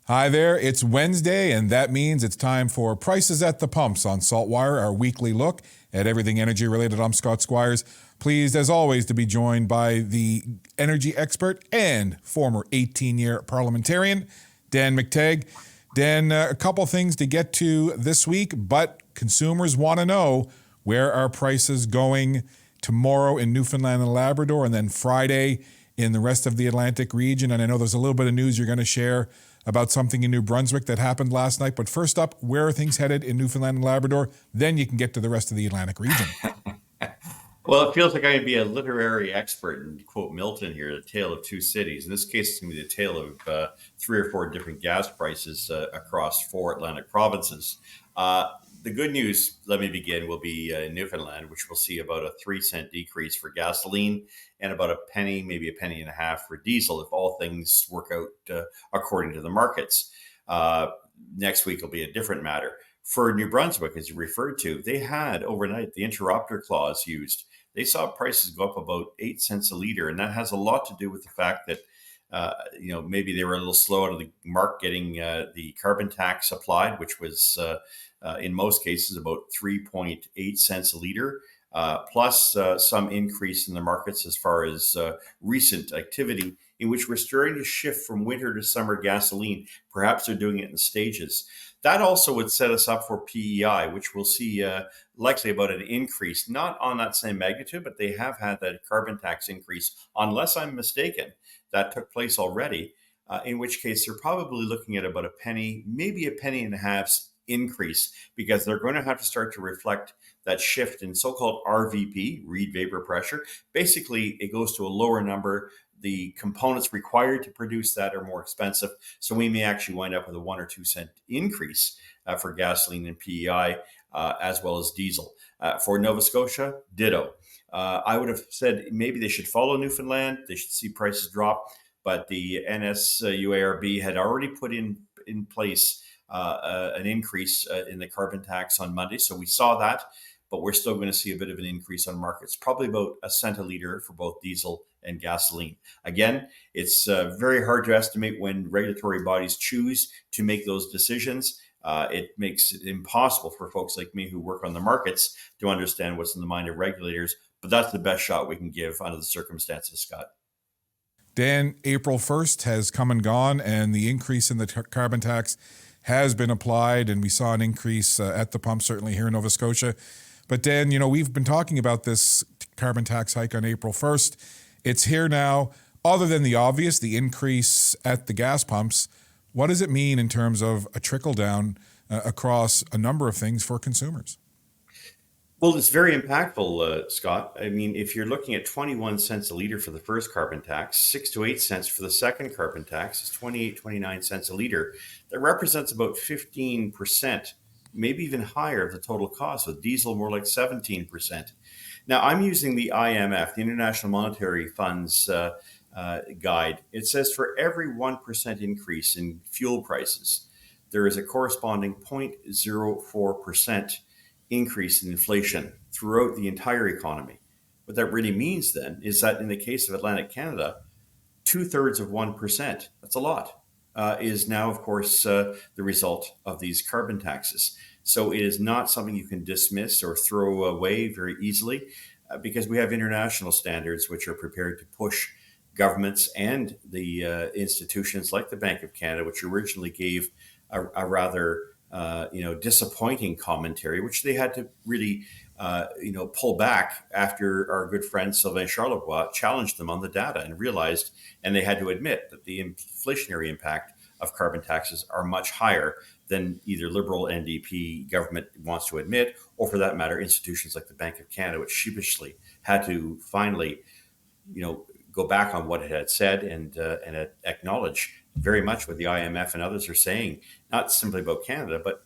Hi there, it's Wednesday, and that means it's time for Prices at the Pumps on SaltWire, our weekly look at everything energy-related. I'm Scott Squires, pleased as always to be joined by the energy expert and former 18-year parliamentarian, Dan McTeague. Dan, a couple things to get to this week, but consumers want to know, where are prices going tomorrow in Newfoundland and Labrador, and then Friday in the rest of the Atlantic region? And I know there's a little bit of news you're going to share about something in New Brunswick that happened last night. But first up, where are things headed in Newfoundland and Labrador? Then you can get to the rest of the Atlantic region. Well, it feels like I'm going to be a literary expert and quote Milton here, the tale of two cities. In this case, it's going to be the tale of three or four different gas prices across four Atlantic provinces. The good news, let me begin, will be Newfoundland, which will see about a 3-cent decrease for gasoline and about a penny, maybe a penny and a half for diesel, if all things work out according to the markets. Next week will be a different matter. For New Brunswick, as you referred to, they had overnight the interrupter clause used. They saw prices go up about 8 cents a liter, and that has a lot to do with the fact that maybe they were a little slow out of the mark getting the carbon tax applied, which was in most cases about 3.8 cents a liter, plus some increase in the markets as far as recent activity in which we're starting to shift from winter to summer gasoline. Perhaps they're doing it in stages. That also would set us up for PEI, which we'll see likely about an increase, not on that same magnitude, but they have had that carbon tax increase, unless I'm mistaken. That took place already, in which case they're probably looking at about a penny, maybe a penny and a half increase, because they're going to have to start to reflect that shift in so-called RVP, reed vapor pressure. Basically, it goes to a lower number. The components required to produce that are more expensive. So we may actually wind up with a 1 or 2 cent increase for gasoline and PEI, as well as diesel. For Nova Scotia, ditto. I would have said maybe they should follow Newfoundland. They should see prices drop. But the NSUARB had already put in place an increase in the carbon tax on Monday. So we saw that, but we're still going to see a bit of an increase on markets, probably about a cent a liter for both diesel and gasoline. Again, it's very hard to estimate when regulatory bodies choose to make those decisions. It makes it impossible for folks like me who work on the markets to understand what's in the mind of regulators, but that's the best shot we can give under the circumstances, Scott. Dan, April 1st has come and gone, and the increase in the carbon tax has been applied, and we saw an increase at the pump, certainly here in Nova Scotia. But Dan, we've been talking about this carbon tax hike on April 1st. It's here now. Other than the obvious, the increase at the gas pumps, what does it mean in terms of a trickle down across a number of things for consumers? Well, it's very impactful, Scott. I mean, if you're looking at 21 cents a liter for the first carbon tax, 6 to 8 cents for the second carbon tax, is 28, 29 cents a liter. That represents about 15%, maybe even higher of the total cost, with diesel more like 17%. Now, I'm using the IMF, the International Monetary Fund's guide. It says for every 1% increase in fuel prices, there is a corresponding 0.04% increase in inflation throughout the entire economy. What that really means then is that in the case of Atlantic Canada, 2/3 of 1%, that's a lot, is now, of course, the result of these carbon taxes. So it is not something you can dismiss or throw away very easily, because we have international standards which are prepared to push governments and the institutions like the Bank of Canada, which originally gave a rather disappointing commentary, which they had to really pull back after our good friend Sylvain Charlevoix challenged them on the data and realized, and they had to admit that the inflationary impact of carbon taxes are much higher than either Liberal NDP government wants to admit, or for that matter, institutions like the Bank of Canada, which sheepishly had to finally, go back on what it had said and acknowledge very much what the IMF and others are saying, not simply about Canada, but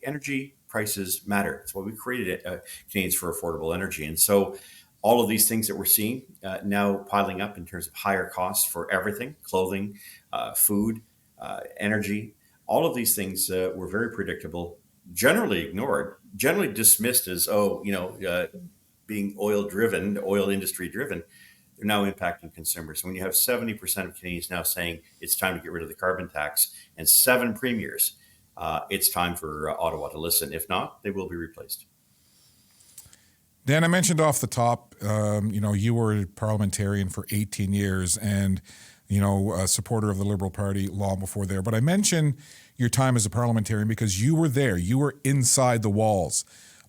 energy prices matter. That's why we created Canadians for Affordable Energy, and so all of these things that we're seeing now piling up in terms of higher costs for everything: clothing, food, energy. All of these things were very predictable, generally ignored, generally dismissed as, being oil industry driven. they're now impacting consumers. When you have 70% of Canadians now saying it's time to get rid of the carbon tax and 7 premiers, it's time for Ottawa to listen. If not, they will be replaced. Dan, I mentioned off the top, you were a parliamentarian for 18 years and, a supporter of the Liberal Party long before there. But I mentioned your time as a parliamentarian because you were there. You were inside the walls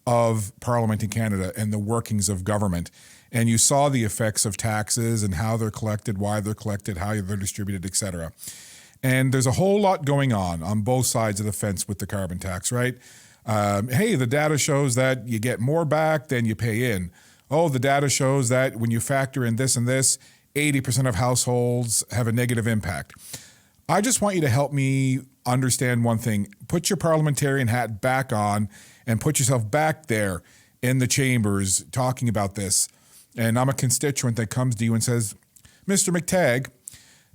of Parliament in Canada and the workings of government. And you saw the effects of taxes and how they're collected, why they're collected, how they're distributed, et cetera. And there's a whole lot going on both sides of the fence with the carbon tax, right? Hey, the data shows that you get more back than you pay in. Oh, the data shows that when you factor in this and this, 80% of households have a negative impact. I just want you to help me understand one thing. Put your parliamentarian hat back on and put yourself back there in the chambers talking about this. And I'm a constituent that comes to you and says, Mr. McTagg,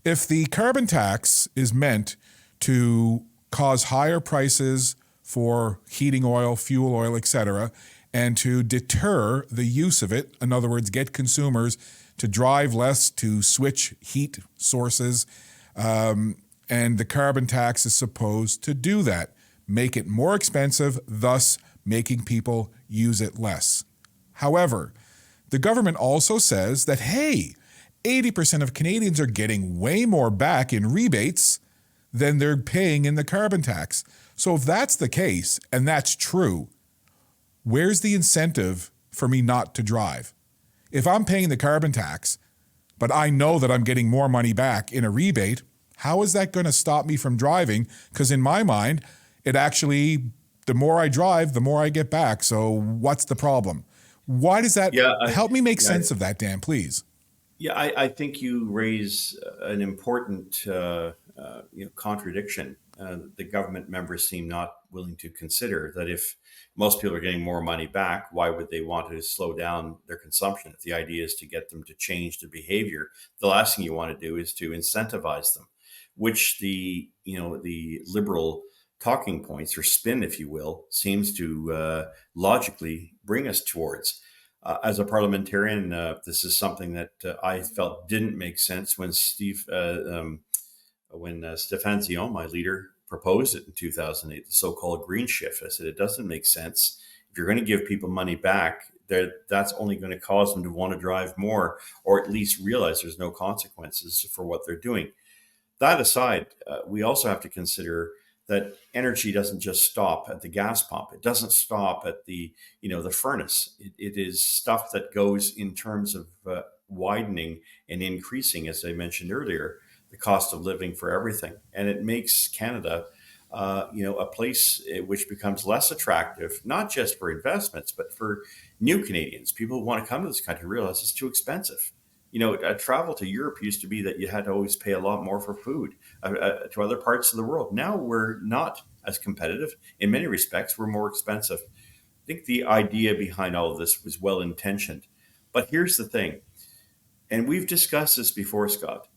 if the carbon tax is meant to cause higher prices for heating oil, fuel oil, et cetera, and to deter the use of it, in other words, get consumers to drive less, to switch heat sources, and the carbon tax is supposed to do that, make it more expensive, thus making people use it less. However, the government also says that, hey, 80% of Canadians are getting way more back in rebates than they're paying in the carbon tax. So if that's the case, and that's true, where's the incentive for me not to drive? If I'm paying the carbon tax, but I know that I'm getting more money back in a rebate, how is that going to stop me from driving? Because in my mind, it actually, the more I drive, the more I get back. So what's the problem? Why does that, help me make sense of that, Dan, please. Yeah, I think you raise an important contradiction. The government members seem not willing to consider that if most people are getting more money back, why would they want to slow down their consumption? If the idea is to get them to change their behavior, the last thing you want to do is to incentivize them, which the liberal talking points or spin, if you will, seems to logically bring us towards. As a parliamentarian, this is something that I felt didn't make sense when Stéphane Dion, my leader, proposed it in 2008, the so-called green shift. I said, it doesn't make sense. If you're going to give people money back, that's only going to cause them to want to drive more, or at least realize there's no consequences for what they're doing. That aside, we also have to consider that energy doesn't just stop at the gas pump. It doesn't stop at the furnace. It is stuff that goes in terms of widening and increasing, as I mentioned earlier, the cost of living for everything. And it makes Canada, a place which becomes less attractive, not just for investments, but for new Canadians. People who want to come to this country realize it's too expensive. Travel to Europe used to be that you had to always pay a lot more for food to other parts of the world. Now we're not as competitive. In many respects, we're more expensive. I think the idea behind all of this was well-intentioned. But here's the thing, and we've discussed this before, Scott.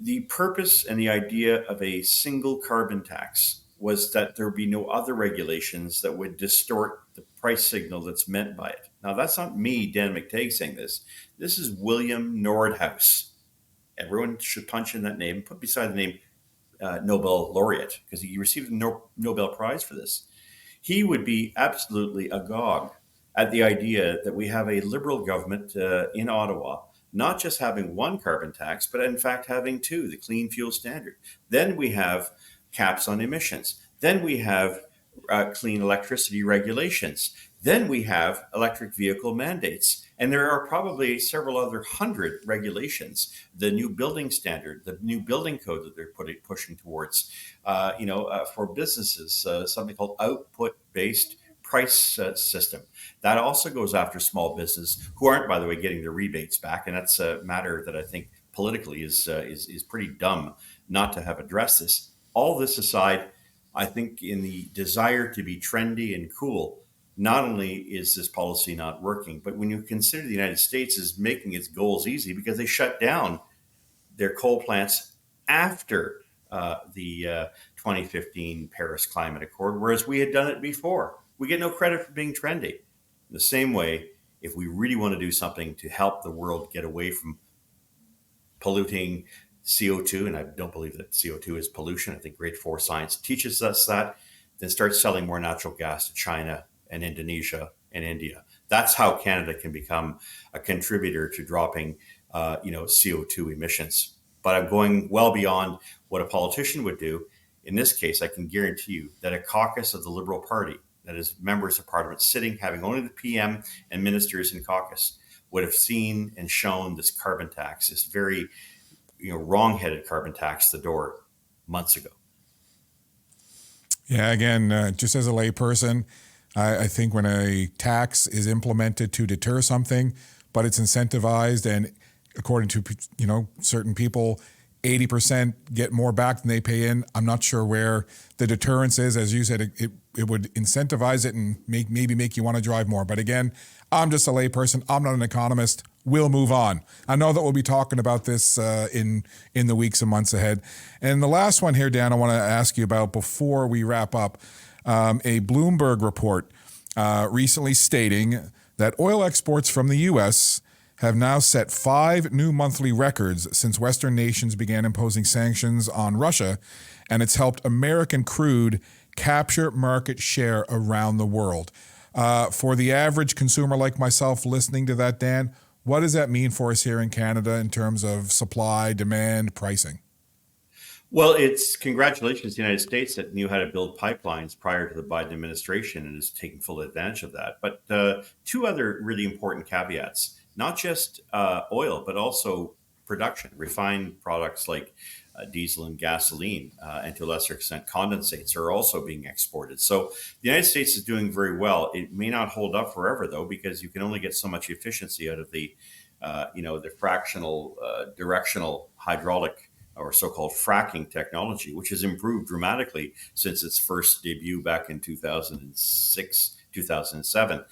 The purpose and the idea of a single carbon tax was that there would be no other regulations that would distort the price signal that's meant by it. Now, that's not me, Dan McTagg, saying this. This is William Nordhaus. Everyone should punch in that name, put beside the name Nobel laureate, because he received a Nobel Prize for this. He would be absolutely agog at the idea that we have a Liberal government in Ottawa not just having one carbon tax, but in fact having two, the Clean Fuel Standard. Then we have caps on emissions. Then we have clean electricity regulations. Then we have electric vehicle mandates. And there are probably several other hundred regulations, the new building standard, the new building code that they're pushing towards, for businesses, something called output-based price system. That also goes after small business, who aren't, by the way, getting their rebates back. And that's a matter that I think politically is pretty dumb not to have addressed this. All this aside, I think in the desire to be trendy and cool, not only is this policy not working, but when you consider the United States is making its goals easy because they shut down their coal plants after the 2015 Paris Climate Accord, whereas we had done it before. We get no credit for being trendy. In the same way, if we really want to do something to help the world get away from polluting CO2, and I don't believe that CO2 is pollution. I think grade 4 science teaches us that. Then start selling more natural gas to China and Indonesia and India. That's how Canada can become a contributor to dropping, CO2 emissions. But I'm going well beyond what a politician would do. In this case, I can guarantee you that a caucus of the Liberal Party, that is members of Parliament sitting, having only the PM and ministers in caucus, would have seen and shown this carbon tax, this very, wrong-headed carbon tax, the door months ago. Yeah, again, just as a layperson, I think when a tax is implemented to deter something, but it's incentivized, and according to certain people, 80% get more back than they pay in. I'm not sure where the deterrence is. As you said, it would incentivize it and maybe make you want to drive more. But again, I'm just a layperson. I'm not an economist. We'll move on. I know that we'll be talking about this in the weeks and months ahead. And the last one here, Dan, I want to ask you about before we wrap up, a Bloomberg report recently stating that oil exports from the U.S. have now set 5 new monthly records since Western nations began imposing sanctions on Russia, and it's helped American crude capture market share around the world. For the average consumer like myself listening to that, Dan, what does that mean for us here in Canada in terms of supply, demand, pricing? Well, it's congratulations to the United States that knew how to build pipelines prior to the Biden administration and is taking full advantage of that. But 2 other really important caveats, not just oil, but also production, refined products like diesel and gasoline, and to a lesser extent, condensates are also being exported. So the United States is doing very well. It may not hold up forever, though, because you can only get so much efficiency out of the fractional directional hydraulic or so-called fracking technology, which has improved dramatically since its first debut back in 2006, 2007.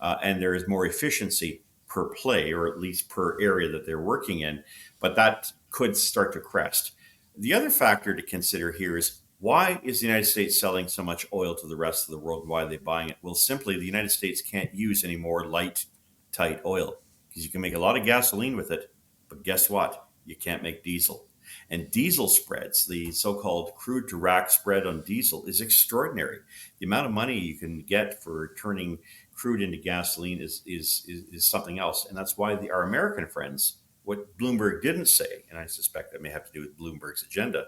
And there is more efficiency per play, or at least per area that they're working in, but that could start to crest. The other factor to consider here is, why is the United States selling so much oil to the rest of the world? Why are they buying it? Well, simply, the United States can't use any more light, tight oil, because you can make a lot of gasoline with it, but guess what? You can't make diesel. And diesel spreads, the so-called crude to rack spread on diesel, is extraordinary. The amount of money you can get for turning crude into gasoline is something else. And that's why our American friends, what Bloomberg didn't say, and I suspect that may have to do with Bloomberg's agenda,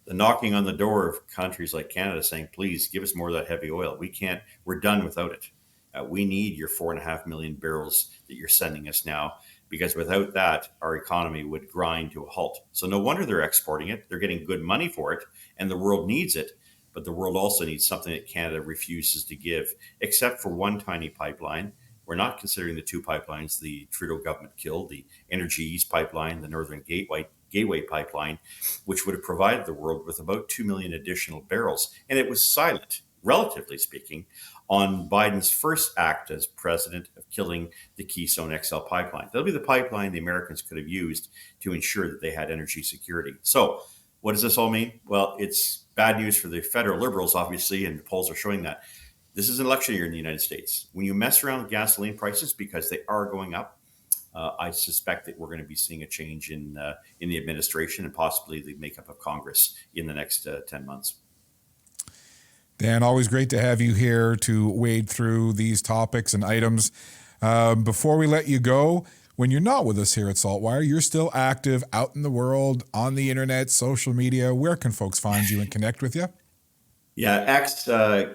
the knocking on the door of countries like Canada saying, please give us more of that heavy oil. We're done without it. We need your 4.5 million barrels that you're sending us now, because without that, our economy would grind to a halt. So no wonder they're exporting it. They're getting good money for it, and the world needs it. But the world also needs something that Canada refuses to give, except for one tiny pipeline. We're not considering the 2 pipelines the Trudeau government killed, the Energy East pipeline, the Northern Gateway pipeline, which would have provided the world with about 2 million additional barrels. And it was silent, relatively speaking, on Biden's first act as president of killing the Keystone XL pipeline. That'll be the pipeline the Americans could have used to ensure that they had energy security. So what does this all mean? Well, it's bad news for the federal Liberals, obviously, and the polls are showing that. This is an election year in the United States. When you mess around with gasoline prices, because they are going up, I suspect that we're going to be seeing a change in the administration and possibly the makeup of Congress in the next 10 months. Dan, always great to have you here to wade through these topics and items. Before we let you go, when you're not with us here at SaltWire, you're still active out in the world, on the internet, social media. Where can folks find you and connect with you? Yeah, X,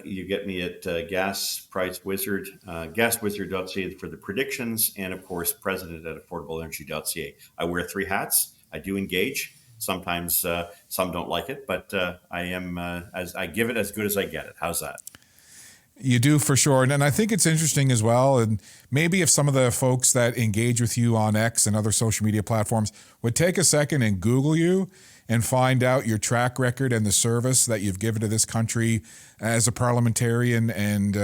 you get me at Gas Price Wizard, gaswizard.ca for the predictions, and of course, president at affordableenergy.ca. I wear 3 hats. I do engage. Sometimes some don't like it, but I give it as good as I get it. How's that? You do, for sure. And I think it's interesting as well. And maybe if some of the folks that engage with you on X and other social media platforms would take a second and Google you and find out your track record and the service that you've given to this country as a parliamentarian and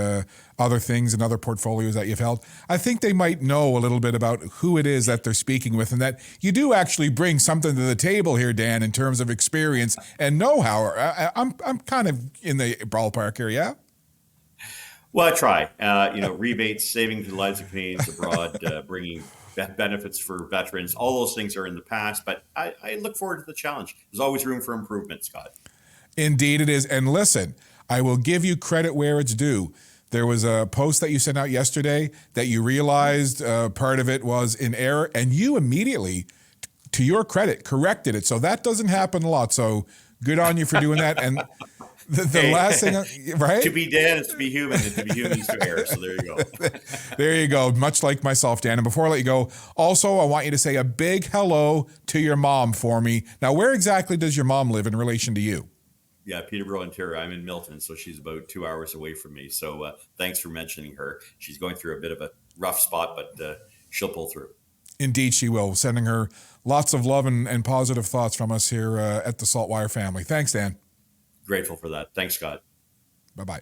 other things and other portfolios that you've held, I think they might know a little bit about who it is that they're speaking with, and that you do actually bring something to the table here, Dan, in terms of experience and know-how. I'm kind of in the ballpark here, yeah? Well, I try. Rebates, saving the lives of Canadians abroad, bringing benefits for veterans. All those things are in the past, but I look forward to the challenge. There's always room for improvement, Scott. Indeed it is. And listen, I will give you credit where it's due. There was a post that you sent out yesterday that you realized part of it was in error, and you immediately, to your credit, corrected it. So that doesn't happen a lot. So good on you for doing that. And the last thing, right? To be Dan is to be human, and to be human is to err. So there you go. There you go. Much like myself, Dan. And before I let you go, also, I want you to say a big hello to your mom for me. Now, where exactly does your mom live in relation to you? Yeah, Peterborough, Ontario. I'm in Milton, so she's about 2 hours away from me. So thanks for mentioning her. She's going through a bit of a rough spot, but she'll pull through. Indeed, she will. Sending her lots of love and positive thoughts from us here at the SaltWire family. Thanks, Dan. Grateful for that. Thanks, Scott. Bye-bye.